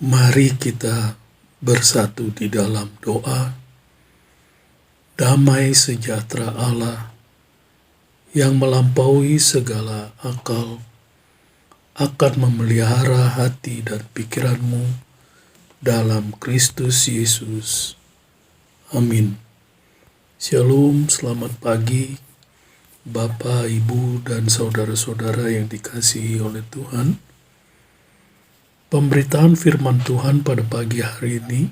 Mari kita bersatu di dalam doa. Damai sejahtera Allah yang melampaui segala akal akan memelihara hati dan pikiranmu dalam Kristus Yesus. Amin. Shalom, selamat pagi Bapak, Ibu, dan saudara-saudara yang dikasihi oleh Tuhan. Pemberitaan firman Tuhan pada pagi hari ini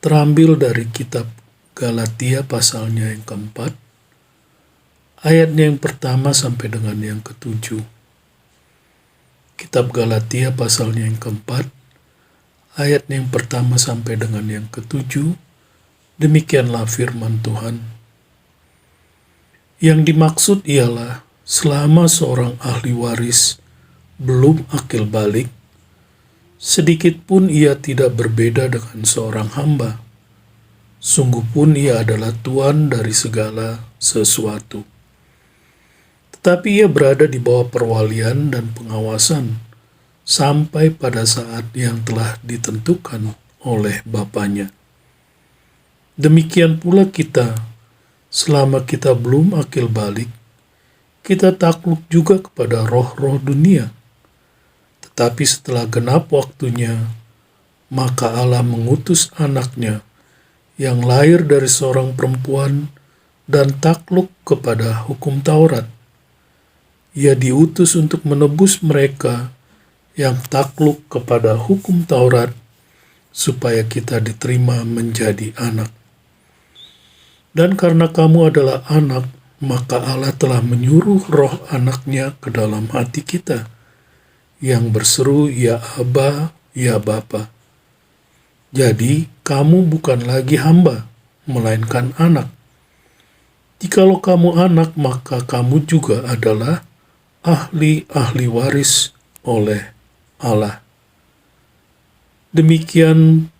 terambil dari kitab Galatia pasalnya yang keempat, ayatnya yang pertama sampai dengan yang ketujuh. Kitab Galatia pasalnya yang keempat, ayatnya yang pertama sampai dengan yang ketujuh, demikianlah firman Tuhan. Yang dimaksud ialah selama seorang ahli waris belum akil balik, sedikit pun ia tidak berbeda dengan seorang hamba. Sungguh pun ia adalah tuan dari segala sesuatu. Tetapi ia berada di bawah perwalian dan pengawasan sampai pada saat yang telah ditentukan oleh Bapaknya. Demikian pula kita, selama kita belum akil balik, kita takluk juga kepada roh-roh dunia. Tetapi setelah genap waktunya, maka Allah mengutus anaknya yang lahir dari seorang perempuan dan takluk kepada hukum Taurat. Ia diutus untuk menebus mereka yang takluk kepada hukum Taurat, supaya kita diterima menjadi anak. Dan karena kamu adalah anak, maka Allah telah menyuruh roh anaknya ke dalam hati kita, yang berseru, ya Aba, ya Bapa. Jadi, kamu bukan lagi hamba, melainkan anak. Jikalau kamu anak, maka kamu juga adalah ahli waris oleh Allah. Demikian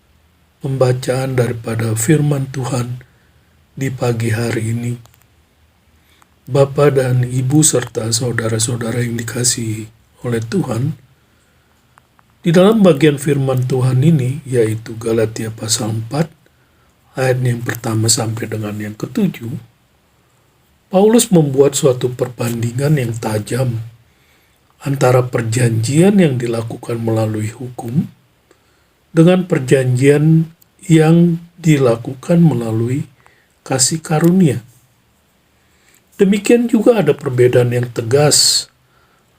pembacaan daripada firman Tuhan di pagi hari ini. Bapak dan Ibu serta saudara-saudara yang dikasihi oleh Tuhan, di dalam bagian firman Tuhan ini, yaitu Galatia pasal 4, ayat yang pertama sampai dengan yang ketujuh, Paulus membuat suatu perbandingan yang tajam antara perjanjian yang dilakukan melalui hukum dengan perjanjian yang dilakukan melalui kasih karunia. Demikian juga ada perbedaan yang tegas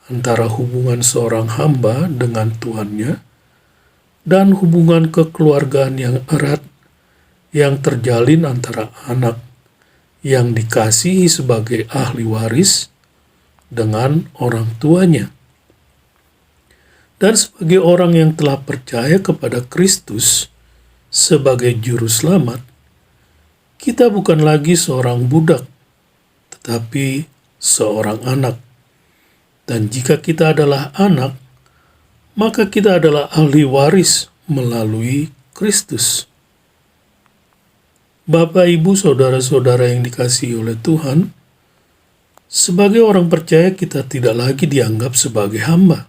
antara hubungan seorang hamba dengan tuannya dan hubungan kekeluargaan yang erat yang terjalin antara anak yang dikasihi sebagai ahli waris dengan orang tuanya. Dan sebagai orang yang telah percaya kepada Kristus sebagai juru selamat, kita bukan lagi seorang budak, tetapi seorang anak. Dan jika kita adalah anak, maka kita adalah ahli waris melalui Kristus. Bapak, Ibu, saudara-saudara yang dikasihi oleh Tuhan, sebagai orang percaya kita tidak lagi dianggap sebagai hamba,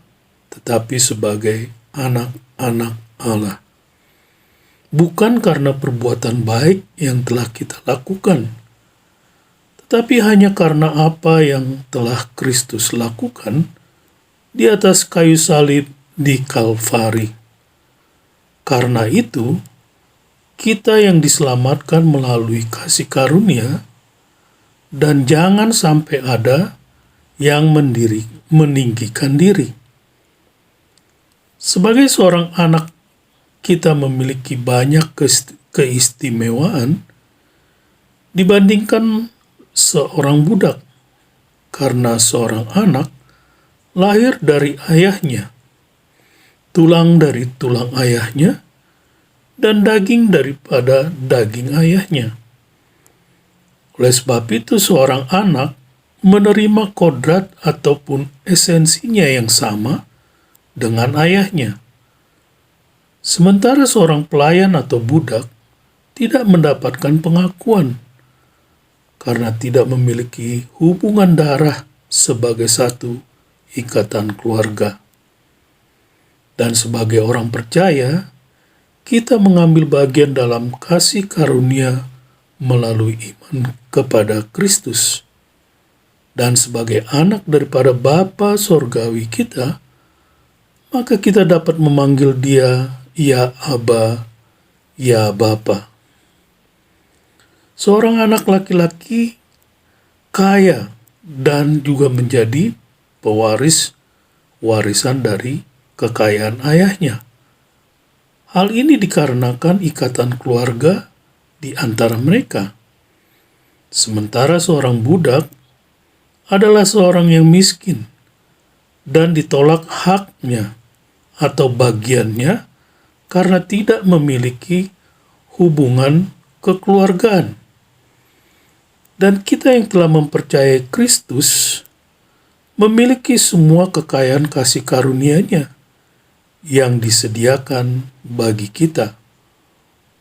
tetapi sebagai anak-anak Allah. Bukan karena perbuatan baik yang telah kita lakukan, tetapi hanya karena apa yang telah Kristus lakukan di atas kayu salib di Kalvari. Karena itu, kita yang diselamatkan melalui kasih karunia, dan jangan sampai ada yang meninggikan diri. Sebagai seorang anak, kita memiliki banyak keistimewaan dibandingkan seorang budak, karena seorang anak lahir dari ayahnya, tulang dari tulang ayahnya, dan daging daripada daging ayahnya. Oleh sebab itu, seorang anak menerima kodrat ataupun esensinya yang sama dengan ayahnya. Sementara seorang pelayan atau budak tidak mendapatkan pengakuan karena tidak memiliki hubungan darah sebagai satu ikatan keluarga. Dan sebagai orang percaya, kita mengambil bagian dalam kasih karunia melalui iman kepada Kristus. Dan sebagai anak daripada Bapa Sorgawi kita, maka kita dapat memanggil Dia, ya Aba, ya Bapa. Seorang anak laki-laki kaya dan juga menjadi pewaris warisan dari kekayaan ayahnya. Hal ini dikarenakan ikatan keluarga di antara mereka. Sementara seorang budak adalah seorang yang miskin dan ditolak haknya atau bagiannya karena tidak memiliki hubungan kekeluargaan. Dan kita yang telah mempercayai Kristus memiliki semua kekayaan kasih karunia-Nya yang disediakan bagi kita,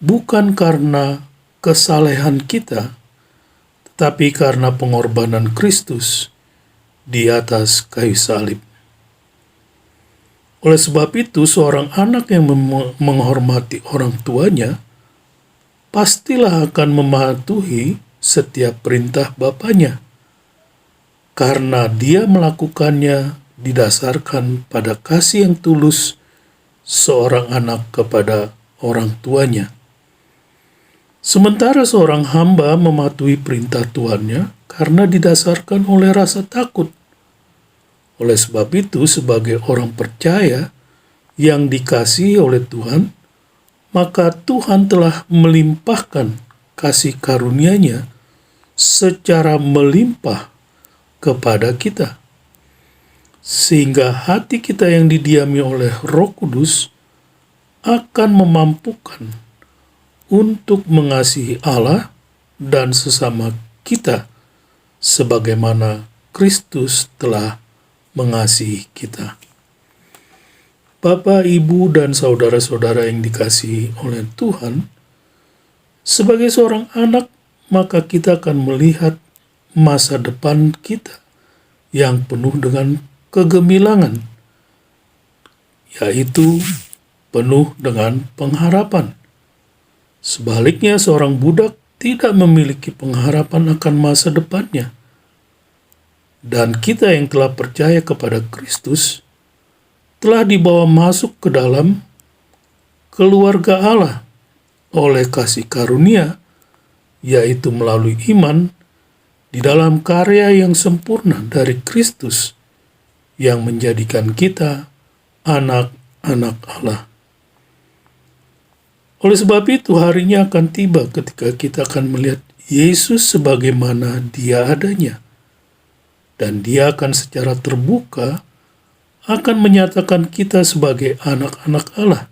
bukan karena kesalehan kita, tetapi karena pengorbanan Kristus di atas kayu salib. Oleh sebab itu, seorang anak yang menghormati orang tuanya pastilah akan mematuhi setiap perintah bapaknya, karena dia melakukannya didasarkan pada kasih yang tulus seorang anak kepada orang tuanya. Sementara seorang hamba mematuhi perintah tuannya karena didasarkan oleh rasa takut. Oleh sebab itu, sebagai orang percaya yang dikasihi oleh Tuhan, maka Tuhan telah melimpahkan kasih karunia-Nya secara melimpah kepada kita, sehingga hati kita yang didiami oleh Roh Kudus akan memampukan untuk mengasihi Allah dan sesama kita sebagaimana Kristus telah mengasihi kita. Bapak, Ibu, dan saudara-saudara yang dikasihi oleh Tuhan, sebagai seorang anak, maka kita akan melihat masa depan kita yang penuh dengan kegemilangan, yaitu penuh dengan pengharapan. Sebaliknya, seorang budak tidak memiliki pengharapan akan masa depannya. Dan kita yang telah percaya kepada Kristus telah dibawa masuk ke dalam keluarga Allah oleh kasih karunia, yaitu melalui iman di dalam karya yang sempurna dari Kristus yang menjadikan kita anak-anak Allah. Oleh sebab itu, harinya akan tiba ketika kita akan melihat Yesus sebagaimana Dia adanya. Dan Dia akan secara terbuka akan menyatakan kita sebagai anak-anak Allah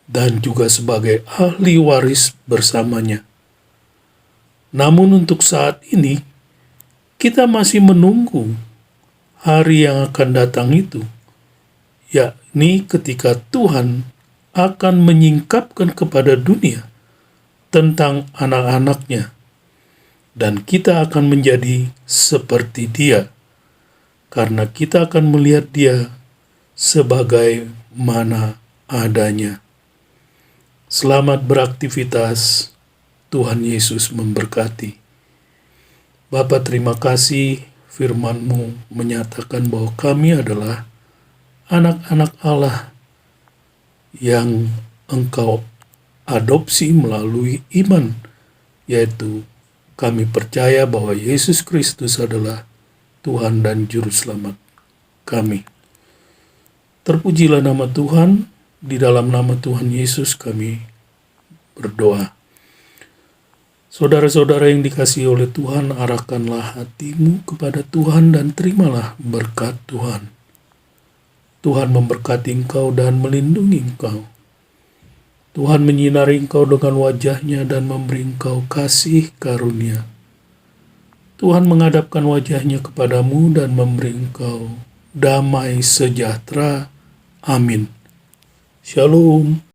dan juga sebagai ahli waris bersamanya. Namun untuk saat ini, kita masih menunggu hari yang akan datang itu, yakni ketika Tuhan akan menyingkapkan kepada dunia tentang anak-anaknya, dan kita akan menjadi seperti Dia, karena kita akan melihat Dia sebagai mana adanya. Selamat beraktivitas, Tuhan Yesus memberkati. Bapa, terima kasih firman-Mu menyatakan bahwa kami adalah anak-anak Allah yang Engkau adopsi melalui iman, yaitu kami percaya bahwa Yesus Kristus adalah Tuhan dan Juru Selamat kami. Terpujilah nama Tuhan, di dalam nama Tuhan Yesus kami berdoa. Saudara-saudara yang dikasihi oleh Tuhan, arahkanlah hatimu kepada Tuhan dan terimalah berkat Tuhan. Tuhan memberkati engkau dan melindungi engkau. Tuhan menyinari engkau dengan wajah-Nya dan memberi engkau kasih karunia. Tuhan menghadapkan wajah-Nya kepadamu dan memberi engkau damai sejahtera. Amin. Shalom.